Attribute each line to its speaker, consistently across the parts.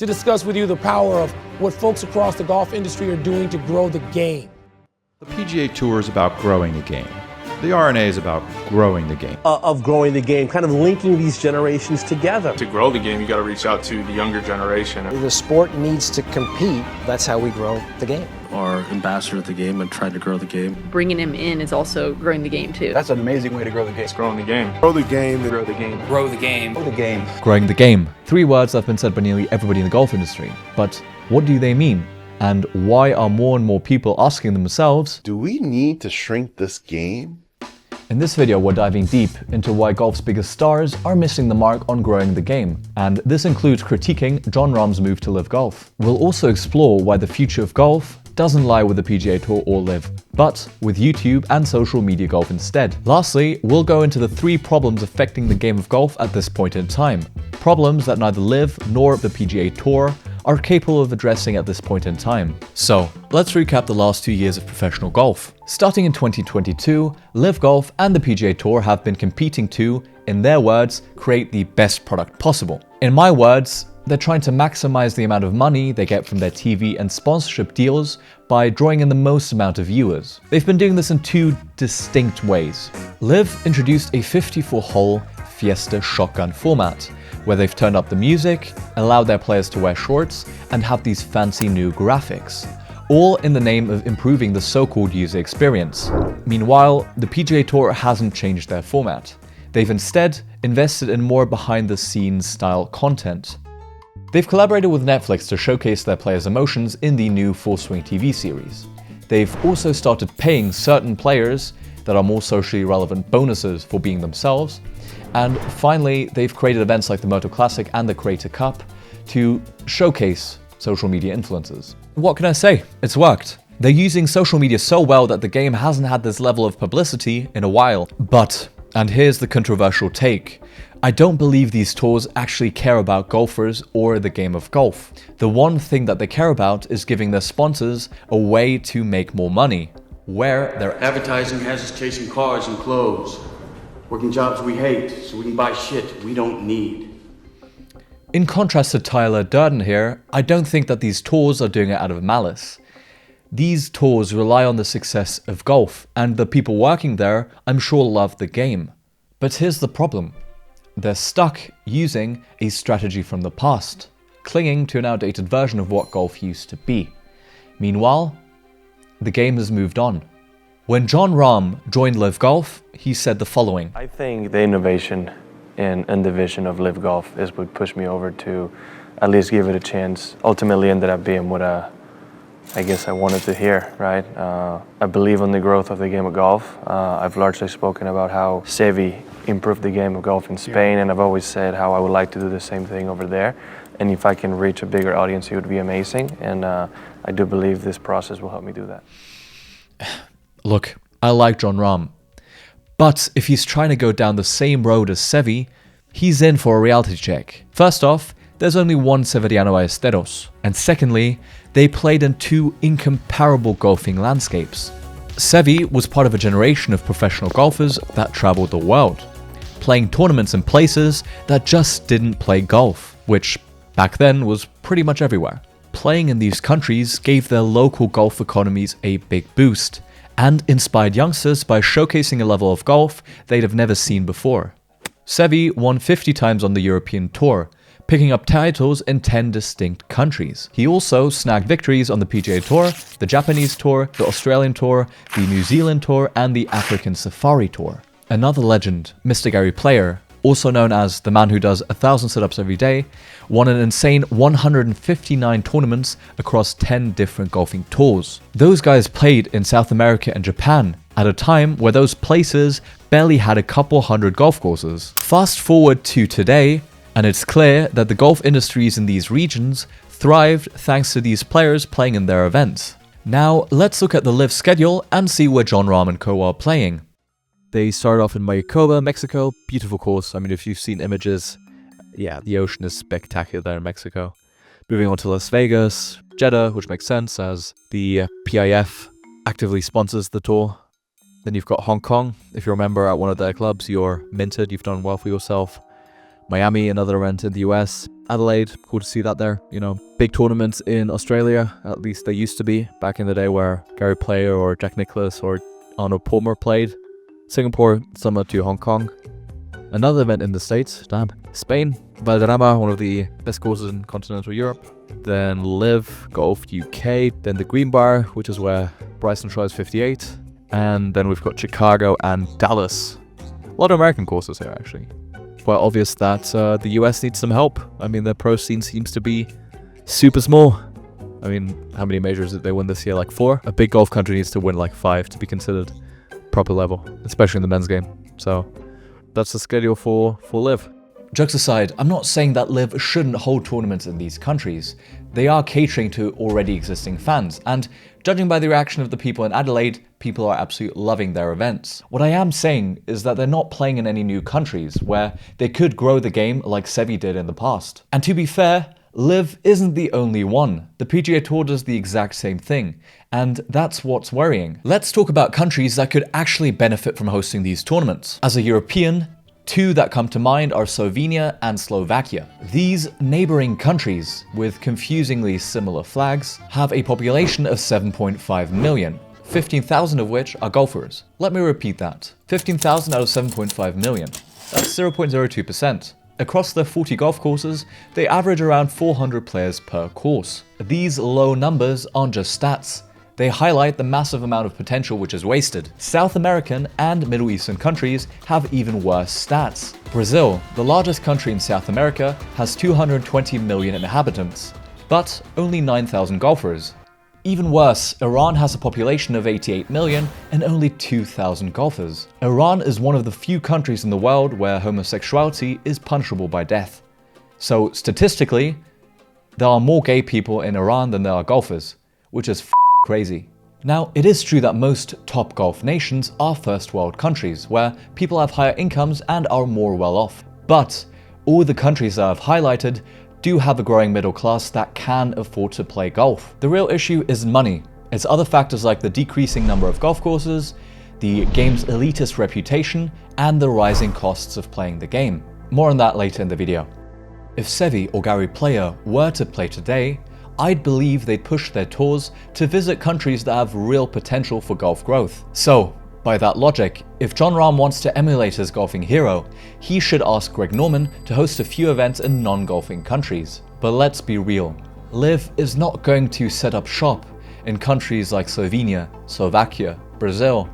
Speaker 1: to discuss with you the power of what folks across the golf industry are doing to grow the game.
Speaker 2: The PGA Tour is about growing the game. The R&A is about growing the game.
Speaker 3: Of growing the game, kind of linking these generations together.
Speaker 4: To grow the game, you got to reach out to the younger generation.
Speaker 5: The sport needs to compete. That's how we grow the game.
Speaker 6: Our ambassador of the game and trying to grow the game.
Speaker 7: Bringing him in is also growing the game too.
Speaker 8: That's an amazing way to grow the game.
Speaker 4: It's growing the game.
Speaker 8: Grow the game. Grow the game.
Speaker 9: Grow the game.
Speaker 8: Grow the game.
Speaker 10: Growing the game. 3 words that have been said by nearly everybody in the golf industry. But what do they mean? And why are more and more people asking themselves,
Speaker 11: do we need to shrink this game?
Speaker 10: In this video, we're diving deep into why golf's biggest stars are missing the mark on growing the game. And this includes critiquing Jon Rahm's move to LIV Golf. We'll also explore why the future of golf doesn't lie with the PGA Tour or LIV, but with YouTube and social media golf instead. Lastly, we'll go into the 3 problems affecting the game of golf at this point in time. Problems that neither LIV nor the PGA Tour are capable of addressing at this point in time. So, let's recap the last 2 years of professional golf. Starting in 2022, LIV Golf and the PGA Tour have been competing to, in their words, create the best product possible. In my words, they're trying to maximize the amount of money they get from their TV and sponsorship deals by drawing in the most amount of viewers. They've been doing this in 2 distinct ways. LIV introduced a 54-hole Fiesta shotgun format, where they've turned up the music, allowed their players to wear shorts, and have these fancy new graphics, all in the name of improving the so-called user experience. Meanwhile, the PGA Tour hasn't changed their format. They've instead invested in more behind-the-scenes style content. They've collaborated with Netflix to showcase their players' emotions in the new Full Swing TV series. They've also started paying certain players that are more socially relevant bonuses for being themselves. And finally, they've created events like the Moto Classic and the Creator Cup to showcase social media influencers. What can I say? It's worked. They're using social media so well that the game hasn't had this level of publicity in a while. But, and here's the controversial take, I don't believe these tours actually care about golfers or the game of golf. The one thing that they care about is giving their sponsors a way to make more money, where their
Speaker 12: advertising has us chasing cars and clothes, working jobs we hate so we can buy shit we don't need.
Speaker 10: In contrast to Tyler Durden here, I don't think that these tours are doing it out of malice. These tours rely on the success of golf, and the people working there, I'm sure, love the game. But here's the problem. They're stuck using a strategy from the past, clinging to an outdated version of what golf used to be. Meanwhile, the game has moved on. When Jon Rahm joined LIV Golf, he said the following.
Speaker 13: I think the innovation in the vision of LIV Golf is what pushed me over to at least give it a chance. Ultimately ended up being what I guess I wanted to hear, right? I believe in the growth of the game of golf. I've largely spoken about how Seve improved the game of golf in Spain, and I've always said how I would like to do the same thing over there. And if I can reach a bigger audience, it would be amazing. And I do believe this process will help me do that.
Speaker 10: Look, I like Jon Rahm. But if he's trying to go down the same road as Seve, he's in for a reality check. First off, there's only one Severiano Ballesteros. And secondly, they played in 2 incomparable golfing landscapes. Seve was part of a generation of professional golfers that traveled the world, playing tournaments in places that just didn't play golf, which back then was pretty much everywhere. Playing in these countries gave their local golf economies a big boost, and inspired youngsters by showcasing a level of golf they'd have never seen before. Seve won 50 times on the European Tour, picking up titles in 10 distinct countries. He also snagged victories on the PGA Tour, the Japanese Tour, the Australian Tour, the New Zealand Tour, and the African Safari Tour. Another legend, Mr. Gary Player, also known as the man who does 1,000 sit-ups every day, won an insane 159 tournaments across 10 different golfing tours. Those guys played in South America and Japan at a time where those places barely had a couple hundred golf courses. Fast forward to today, and it's clear that the golf industries in these regions thrived thanks to these players playing in their events. Now, let's look at the LIV schedule and see where Jon Rahm and co are playing. They started off in Mayakoba, Mexico. Beautiful course. I mean, if you've seen images, yeah, the ocean is spectacular there in Mexico. Moving on to Las Vegas, Jeddah, which makes sense as the PIF actively sponsors the tour. Then you've got Hong Kong. If you're a member at one of their clubs, you're minted, you've done well for yourself. Miami, another event in the US. Adelaide, cool to see that there. You know, big tournaments in Australia, at least they used to be back in the day where Gary Player or Jack Nicklaus or Arnold Palmer played. Singapore, similar to Hong Kong. Another event in the States, damn. Spain, Valderrama, one of the best courses in continental Europe. Then Live Golf UK, then the Green Bar, which is where Bryson tries 58. And then we've got Chicago and Dallas. A lot of American courses here, actually. Quite obvious that the US needs some help. I mean, their pro scene seems to be super small. I mean, how many majors did they win this year? Like 4? A big golf country needs to win like 5 to be considered proper level, especially in the men's game. So that's the schedule for Live. Jokes aside, I'm not saying that Live shouldn't hold tournaments in these countries. They are catering to already existing fans, and judging by the reaction of the people in Adelaide, people are absolutely loving their events. What I am saying is that they're not playing in any new countries where they could grow the game like Seve did in the past. And to be fair, Live isn't the only one. The PGA Tour does the exact same thing, and that's what's worrying. Let's talk about countries that could actually benefit from hosting these tournaments. As a European, 2 that come to mind are Slovenia and Slovakia. These neighboring countries, with confusingly similar flags, have a population of 7.5 million, 15,000 of which are golfers. Let me repeat that. 15,000 out of 7.5 million. That's 0.02%. Across their 40 golf courses, they average around 400 players per course. These low numbers aren't just stats. They highlight the massive amount of potential which is wasted. South American and Middle Eastern countries have even worse stats. Brazil, the largest country in South America, has 220 million inhabitants, but only 9,000 golfers. Even worse, Iran has a population of 88 million and only 2,000 golfers. Iran is one of the few countries in the world where homosexuality is punishable by death. So statistically, there are more gay people in Iran than there are golfers, which is crazy. Now, it is true that most top golf nations are first world countries, where people have higher incomes and are more well off. But all the countries that I've highlighted do have a growing middle class that can afford to play golf. The real issue isn't money. It's other factors like the decreasing number of golf courses, the game's elitist reputation, and the rising costs of playing the game. More on that later in the video. If Seve or Gary Player were to play today, I'd believe they'd push their tours to visit countries that have real potential for golf growth. So, by that logic, if Jon Rahm wants to emulate his golfing hero, he should ask Greg Norman to host a few events in non-golfing countries. But let's be real, Liv is not going to set up shop in countries like Slovenia, Slovakia, Brazil,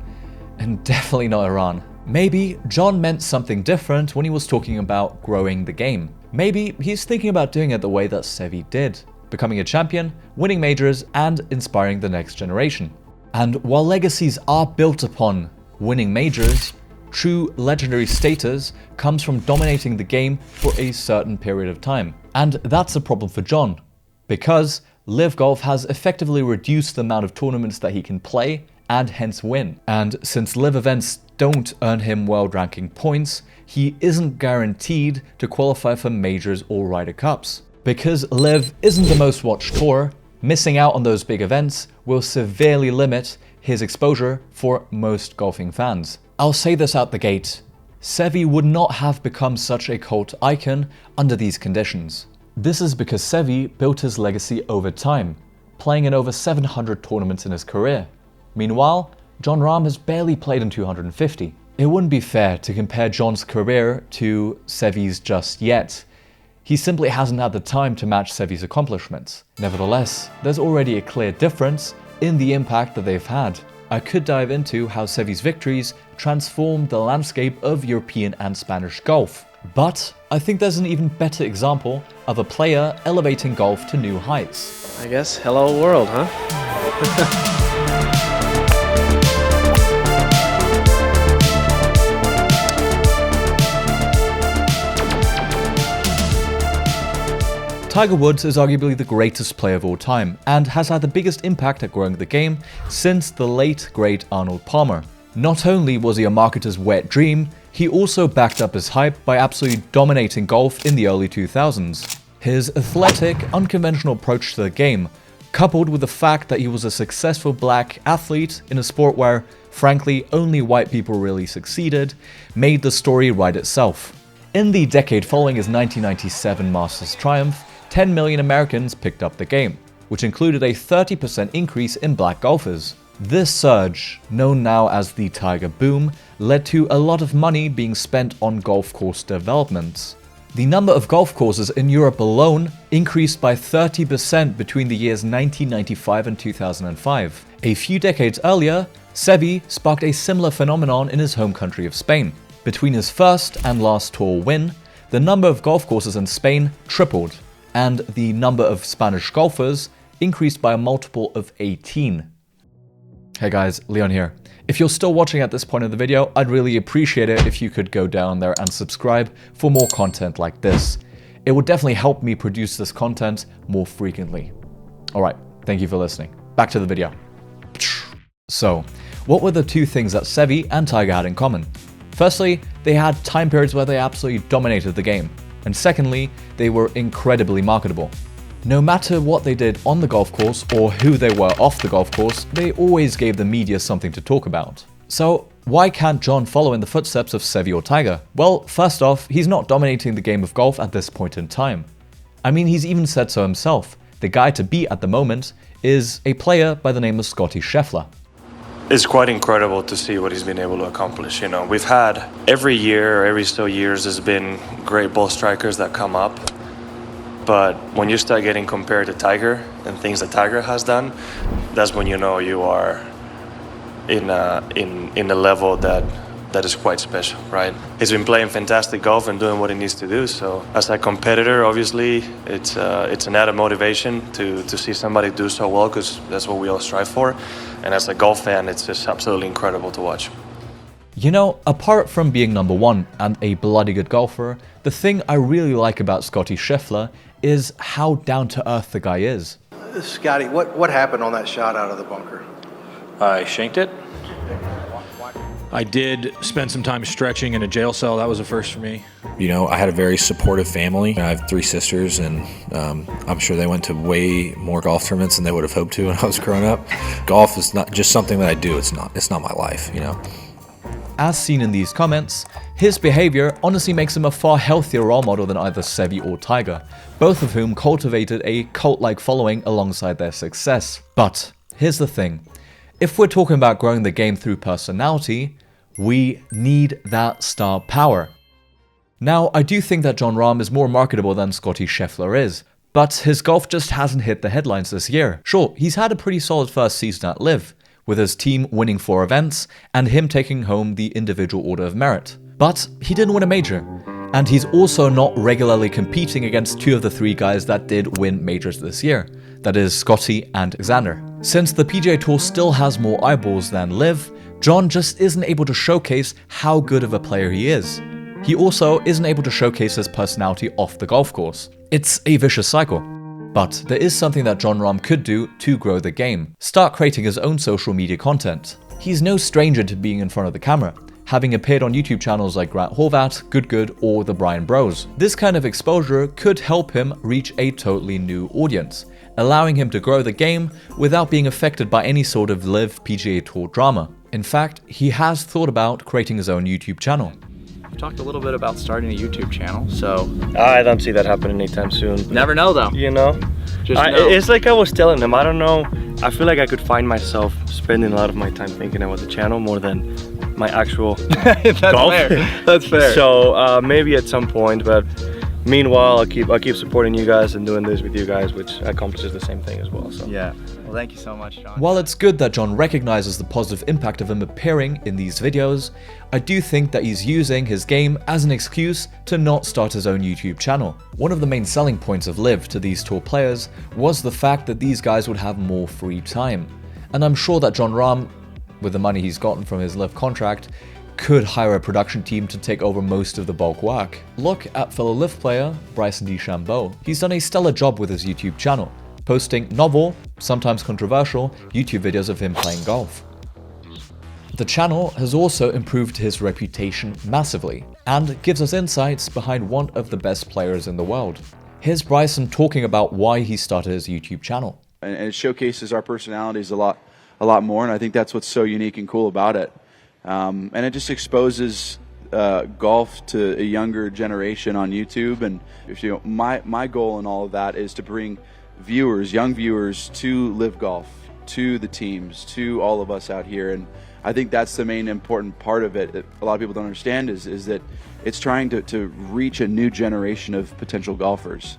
Speaker 10: and definitely not Iran. Maybe Jon meant something different when he was talking about growing the game. Maybe he's thinking about doing it the way that Seve did, becoming a champion, winning majors, and inspiring the next generation. And while legacies are built upon winning majors, true legendary status comes from dominating the game for a certain period of time. And that's a problem for Jon, because Liv Golf has effectively reduced the amount of tournaments that he can play and hence win. And since Liv events don't earn him world ranking points, he isn't guaranteed to qualify for majors or Ryder Cups. Because Liv isn't the most watched tour, missing out on those big events will severely limit his exposure for most golfing fans. I'll say this out the gate, Seve would not have become such a cult icon under these conditions. This is because Seve built his legacy over time, playing in over 700 tournaments in his career. Meanwhile, Jon Rahm has barely played in 250. It wouldn't be fair to compare Jon's career to Seve's just yet. He simply hasn't had the time to match Seve's accomplishments. Nevertheless, there's already a clear difference in the impact that they've had. I could dive into how Seve's victories transformed the landscape of European and Spanish golf. But I think there's an even better example of a player elevating golf to new heights.
Speaker 5: I guess hello world, huh?
Speaker 10: Tiger Woods is arguably the greatest player of all time and has had the biggest impact at growing the game since the late great Arnold Palmer. Not only was he a marketer's wet dream, he also backed up his hype by absolutely dominating golf in the early 2000s. His athletic, unconventional approach to the game, coupled with the fact that he was a successful black athlete in a sport where, frankly, only white people really succeeded, made the story write itself. In the decade following his 1997 Masters triumph, 10 million Americans picked up the game, which included a 30% increase in black golfers. This surge, known now as the Tiger Boom, led to a lot of money being spent on golf course development. The number of golf courses in Europe alone increased by 30% between the years 1995 and 2005. A few decades earlier, Seve sparked a similar phenomenon in his home country of Spain. Between his first and last tour win, the number of golf courses in Spain tripled, and the number of Spanish golfers increased by a multiple of 18. Hey guys, Leon here. If you're still watching at this point in the video, I'd really appreciate it if you could go down there and subscribe for more content like this. It would definitely help me produce this content more frequently. Alright, thank you for listening. Back to the video. So, what were the two things that Seve and Tiger had in common? Firstly, they had time periods where they absolutely dominated the game. And secondly, they were incredibly marketable. No matter what they did on the golf course or who they were off the golf course, they always gave the media something to talk about. So why can't Jon follow in the footsteps of Seve or Tiger? Well, first off, he's not dominating the game of golf at this point in time. I mean, he's even said so himself. The guy to beat at the moment is a player by the name of Scottie Scheffler.
Speaker 13: It's quite incredible to see what he's been able to accomplish. You know, we've had every year, every so years, there's been great ball strikers that come up. But when you start getting compared to Tiger and things that Tiger has done, that's when you know you are in a level that is quite special, right? He's been playing fantastic golf and doing what he needs to do. So as a competitor, obviously, it's an added motivation to see somebody do so well, because that's what we all strive for. And as a golf fan, it's just absolutely incredible to watch.
Speaker 10: You know, apart from being number one and a bloody good golfer, the thing I really like about Scottie Scheffler is how down-to-earth the guy is.
Speaker 9: Scotty, what happened on that shot out of the bunker?
Speaker 6: I shanked it.
Speaker 14: I did spend some time stretching in a jail cell. That was a first for me.
Speaker 15: You know, I had a very supportive family. I have 3 sisters, and I'm sure they went to way more golf tournaments than they would have hoped to when I was growing up. Golf is not just something that I do. It's not my life, you know.
Speaker 10: As seen in these comments, his behavior honestly makes him a far healthier role model than either Seve or Tiger, both of whom cultivated a cult-like following alongside their success. But here's the thing, if we're talking about growing the game through personality, we need that star power. Now, I do think that Jon Rahm is more marketable than Scottie Scheffler is, but his golf just hasn't hit the headlines this year. Sure, he's had a pretty solid first season at LIV, with his team winning 4 events and him taking home the individual Order of Merit. But he didn't win a major, and he's also not regularly competing against 2 of the 3 guys that did win majors this year, that is Scottie and Xander. Since the PGA Tour still has more eyeballs than LIV, Jon just isn't able to showcase how good of a player he is. He also isn't able to showcase his personality off the golf course. It's a vicious cycle. But there is something that Jon Rahm could do to grow the game. Start creating his own social media content. He's no stranger to being in front of the camera, having appeared on YouTube channels like Grant Horvat, Good Good, or the Brian Bros. This kind of exposure could help him reach a totally new audience, allowing him to grow the game without being affected by any sort of LIV PGA Tour drama. In fact, he has thought about creating his own YouTube channel.
Speaker 16: We talked a little bit about starting a YouTube channel, so...
Speaker 13: I don't see that happening anytime soon.
Speaker 16: Never know, though.
Speaker 13: You know?
Speaker 16: Just know.
Speaker 13: It's like I was telling him, I don't know. I feel like I could find myself spending a lot of my time thinking about the channel more than my actual
Speaker 16: That's
Speaker 13: golf.
Speaker 16: Fair. That's fair.
Speaker 13: So maybe at some point, but meanwhile, I'll keep supporting you guys and doing this with you guys, which accomplishes the same thing as well. So
Speaker 16: yeah. Well, thank you so much, Jon.
Speaker 10: While it's good that Jon recognizes the positive impact of him appearing in these videos, I do think that he's using his game as an excuse to not start his own YouTube channel. One of the main selling points of LIV to these tour players was the fact that these guys would have more free time. And I'm sure that Jon Rahm, with the money he's gotten from his LIV contract, could hire a production team to take over most of the bulk work. Look at fellow LIV player Bryson DeChambeau. He's done a stellar job with his YouTube channel, posting novel, sometimes controversial, YouTube videos of him playing golf. The channel has also improved his reputation massively, and gives us insights behind one of the best players in the world. Here's Bryson talking about why he started his YouTube channel.
Speaker 17: And it showcases our personalities a lot more, and I think that's what's so unique and cool about it. And it just exposes golf to a younger generation on YouTube, and my goal in all of that is to bring young viewers to Live Golf, to the teams, to all of us out here. And I think that's the main important part of it that a lot of people don't understand is that it's trying to reach a new generation of potential golfers.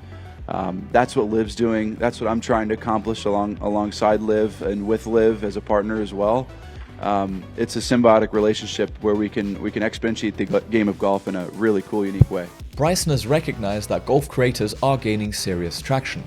Speaker 17: That's what Liv's doing. That's what I'm trying to accomplish alongside Liv and with Liv as a partner as well. It's a symbiotic relationship where we can exponentiate the game of golf in a really cool, unique way.
Speaker 10: Bryson has recognized that golf creators are gaining serious traction,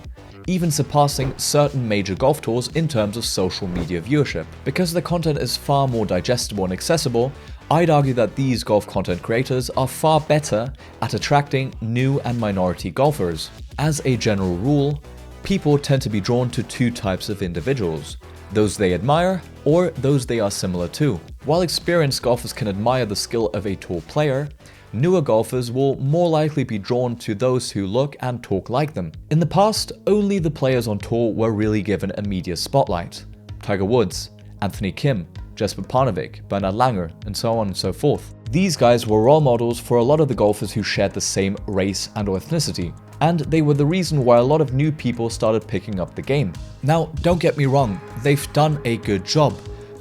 Speaker 10: even surpassing certain major golf tours in terms of social media viewership. Because the content is far more digestible and accessible, I'd argue that these golf content creators are far better at attracting new and minority golfers. As a general rule, people tend to be drawn to two types of individuals: those they admire or those they are similar to. While experienced golfers can admire the skill of a tour player, newer golfers will more likely be drawn to those who look and talk like them. In the past, only the players on tour were really given a media spotlight. Tiger Woods, Anthony Kim, Jesper Parnevik, Bernhard Langer, and so on and so forth. These guys were role models for a lot of the golfers who shared the same race and ethnicity, and they were the reason why a lot of new people started picking up the game. Now, don't get me wrong, they've done a good job,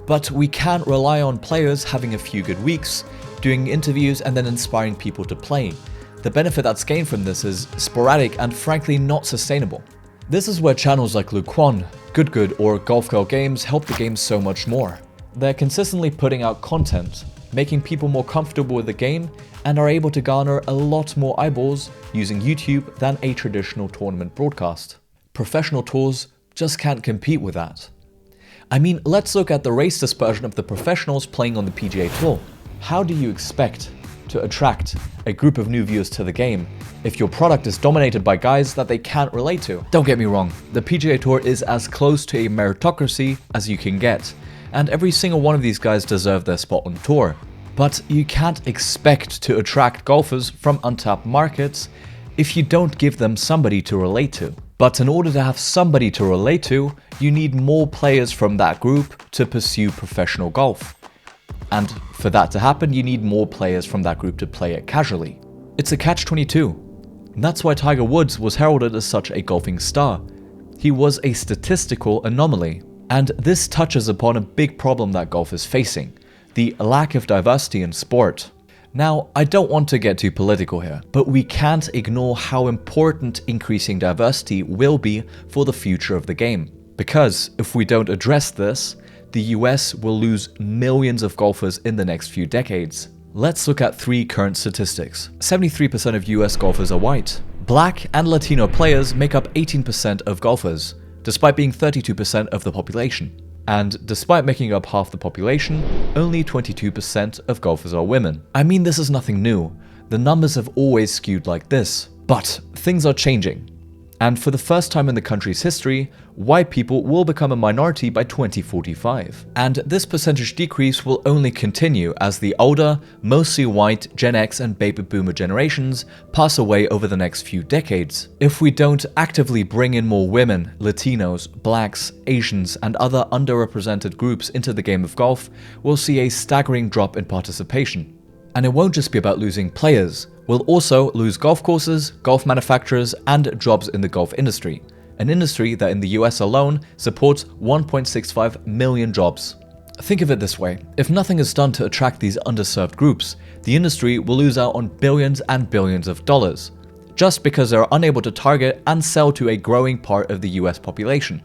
Speaker 10: but we can't rely on players having a few good weeks, doing interviews and then inspiring people to play. The benefit that's gained from this is sporadic and frankly not sustainable. This is where channels like Luke Kwon, Good or Golf Girl Games help the game so much more. They're consistently putting out content, making people more comfortable with the game, and are able to garner a lot more eyeballs using YouTube than a traditional tournament broadcast. Professional tours just can't compete with that. I mean, let's look at the race dispersion of the professionals playing on the PGA Tour. How do you expect to attract a group of new viewers to the game if your product is dominated by guys that they can't relate to? Don't get me wrong, the PGA Tour is as close to a meritocracy as you can get, and every single one of these guys deserve their spot on tour. But you can't expect to attract golfers from untapped markets if you don't give them somebody to relate to. But in order to have somebody to relate to, you need more players from that group to pursue professional golf. And for that to happen, you need more players from that group to play it casually. It's a catch-22. That's why Tiger Woods was heralded as such a golfing star. He was a statistical anomaly. And this touches upon a big problem that golf is facing: the lack of diversity in sport. Now, I don't want to get too political here, but we can't ignore how important increasing diversity will be for the future of the game. Because if we don't address this, the US will lose millions of golfers in the next few decades. Let's look at three current statistics. 73% of US golfers are white. Black and Latino players make up 18% of golfers, despite being 32% of the population. And despite making up half the population, only 22% of golfers are women. I mean, this is nothing new. The numbers have always skewed like this. But things are changing. And for the first time in the country's history, white people will become a minority by 2045. And this percentage decrease will only continue as the older, mostly white Gen X and Baby Boomer generations pass away over the next few decades. If we don't actively bring in more women, Latinos, blacks, Asians, and other underrepresented groups into the game of golf, we'll see a staggering drop in participation. And it won't just be about losing players. We'll also lose golf courses, golf manufacturers, and jobs in the golf industry. An industry that in the US alone supports 1.65 million jobs. Think of it this way: if nothing is done to attract these underserved groups, the industry will lose out on billions and billions of dollars, just because they're unable to target and sell to a growing part of the US population.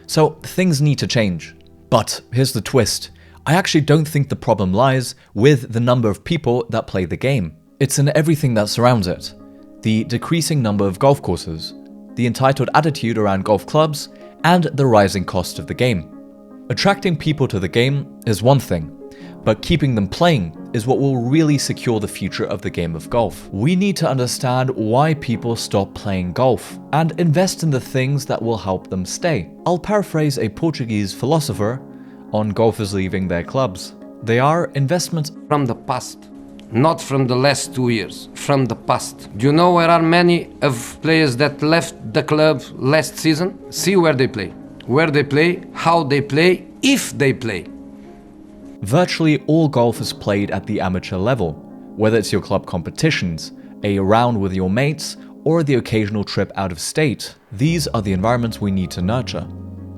Speaker 10: So things need to change. But here's the twist: I actually don't think the problem lies with the number of people that play the game. It's in everything that surrounds it. The decreasing number of golf courses, the entitled attitude around golf clubs, and the rising cost of the game. Attracting people to the game is one thing, but keeping them playing is what will really secure the future of the game of golf. We need to understand why people stop playing golf and invest in the things that will help them stay. I'll paraphrase a Portuguese philosopher on golfers leaving their clubs. They are investments
Speaker 18: from the past. Not from the last 2 years, from the past. Do you know where are many of players that left the club last season? See where they play, how they play, if they play.
Speaker 10: Virtually all golf is played at the amateur level, Whether it's your club competitions, a round with your mates, or the occasional trip out of state, these are the environments we need to nurture.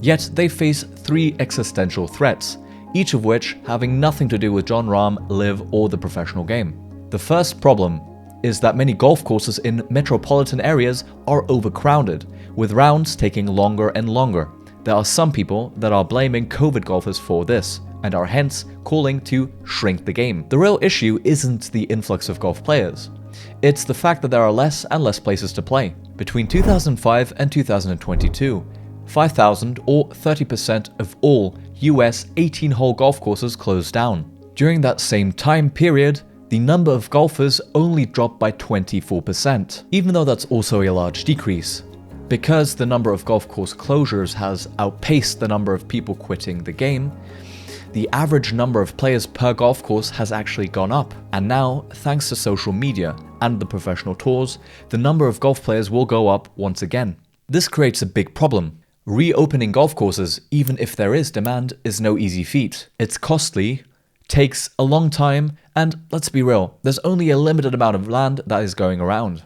Speaker 10: Yet they face 3 existential threats, each of which having nothing to do with Jon Rahm, LIV, or the professional game. The first problem is that many golf courses in metropolitan areas are overcrowded, with rounds taking longer and longer. There are some people that are blaming COVID golfers for this, and are hence calling to shrink the game. The real issue isn't the influx of golf players. It's the fact that there are less and less places to play. Between 2005 and 2022, 5,000 or 30% of all US 18-hole golf courses closed down. During that same time period, the number of golfers only dropped by 24%, even though that's also a large decrease. Because the number of golf course closures has outpaced the number of people quitting the game, the average number of players per golf course has actually gone up. And now, thanks to social media and the professional tours, the number of golf players will go up once again. This creates a big problem. Reopening golf courses, even if there is demand, is no easy feat. It's costly, takes a long time, and let's be real, there's only a limited amount of land that is going around.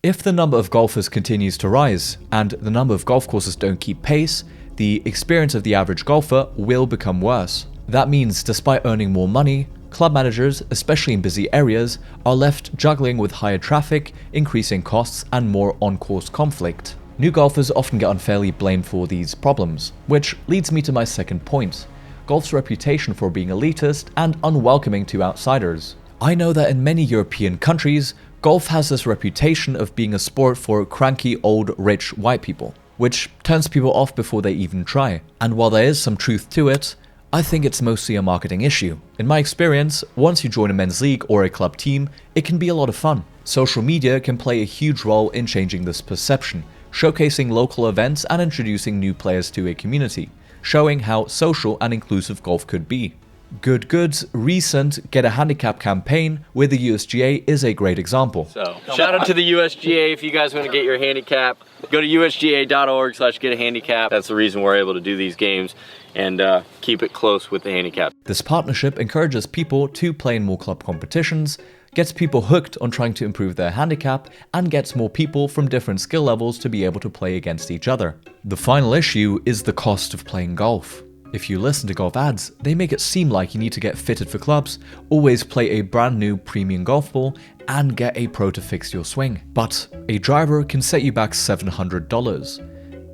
Speaker 10: If the number of golfers continues to rise, and the number of golf courses don't keep pace, the experience of the average golfer will become worse. That means despite earning more money, club managers, especially in busy areas, are left juggling with higher traffic, increasing costs, and more on-course conflict. New golfers often get unfairly blamed for these problems, which leads me to my second point: golf's reputation for being elitist and unwelcoming to outsiders. I know that in many European countries, golf has this reputation of being a sport for cranky, old, rich white people, which turns people off before they even try. And while there is some truth to it, I think it's mostly a marketing issue. In my experience, once you join a men's league or a club team, it can be a lot of fun. Social media can play a huge role in changing this perception, showcasing local events and introducing new players to a community, showing how social and inclusive golf could be. Good's recent Get a Handicap campaign with the USGA is a great example.
Speaker 19: So, shout out to the USGA. If you guys want to get your handicap, go to usga.org/get-a-handicap. That's the reason we're able to do these games and keep it close with the handicap.
Speaker 10: This partnership encourages people to play in more club competitions, gets people hooked on trying to improve their handicap, and gets more people from different skill levels to be able to play against each other. The final issue is the cost of playing golf. If you listen to golf ads, they make it seem like you need to get fitted for clubs, always play a brand new premium golf ball, and get a pro to fix your swing. But a driver can set you back $700.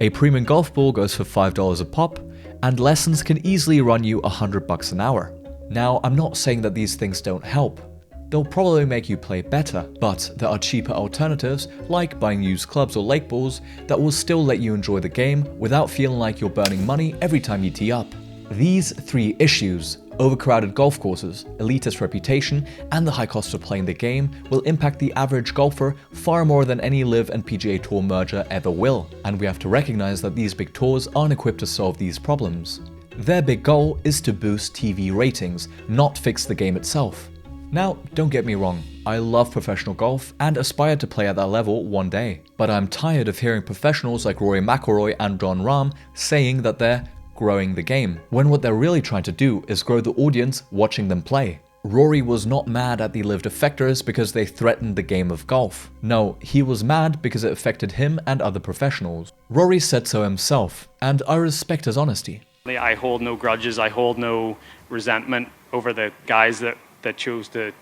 Speaker 10: A premium golf ball goes for $5 a pop, and lessons can easily run you $100 an hour. Now, I'm not saying that these things don't help. They'll probably make you play better, but there are cheaper alternatives like buying used clubs or lake balls that will still let you enjoy the game without feeling like you're burning money every time you tee up. These 3 issues, overcrowded golf courses, elitist reputation, and the high cost of playing the game, will impact the average golfer far more than any LIV and PGA Tour merger ever will, and we have to recognize that these big tours aren't equipped to solve these problems. Their big goal is to boost TV ratings, not fix the game itself. Now, don't get me wrong, I love professional golf and aspire to play at that level one day, but I'm tired of hearing professionals like Rory McIlroy and Jon Rahm saying that they're growing the game, when what they're really trying to do is grow the audience watching them play. Rory was not mad at the LIV defectors because they threatened the game of golf. No, he was mad because it affected him and other professionals. Rory said so himself, and I respect his honesty.
Speaker 20: I hold no grudges, I hold no resentment over the guys that chose to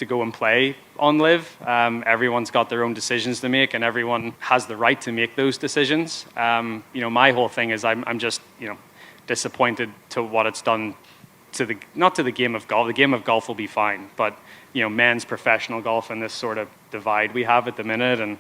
Speaker 20: go and play on LIV. Everyone's got their own decisions to make, and everyone has the right to make those decisions. My whole thing is I'm just disappointed to what it's done to not to the game of golf. The game of golf will be fine, but men's professional golf and this sort of divide we have at the minute, and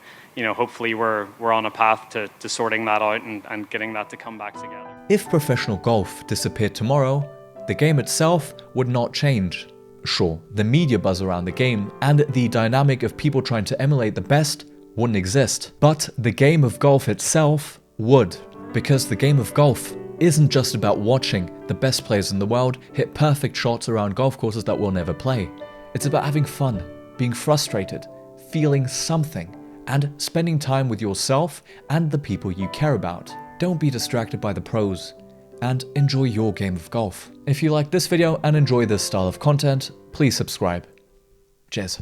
Speaker 20: hopefully we're on a path to sorting that out and getting that to come back together.
Speaker 10: If professional golf disappeared tomorrow, the game itself would not change. Sure, the media buzz around the game and the dynamic of people trying to emulate the best wouldn't exist, but the game of golf itself would, because the game of golf isn't just about watching the best players in the world hit perfect shots around golf courses that we'll never play. It's about having fun, being frustrated, feeling something, and spending time with yourself and the people you care about. Don't be distracted by the pros, and enjoy your game of golf. If you like this video and enjoy this style of content, please subscribe. Cheers.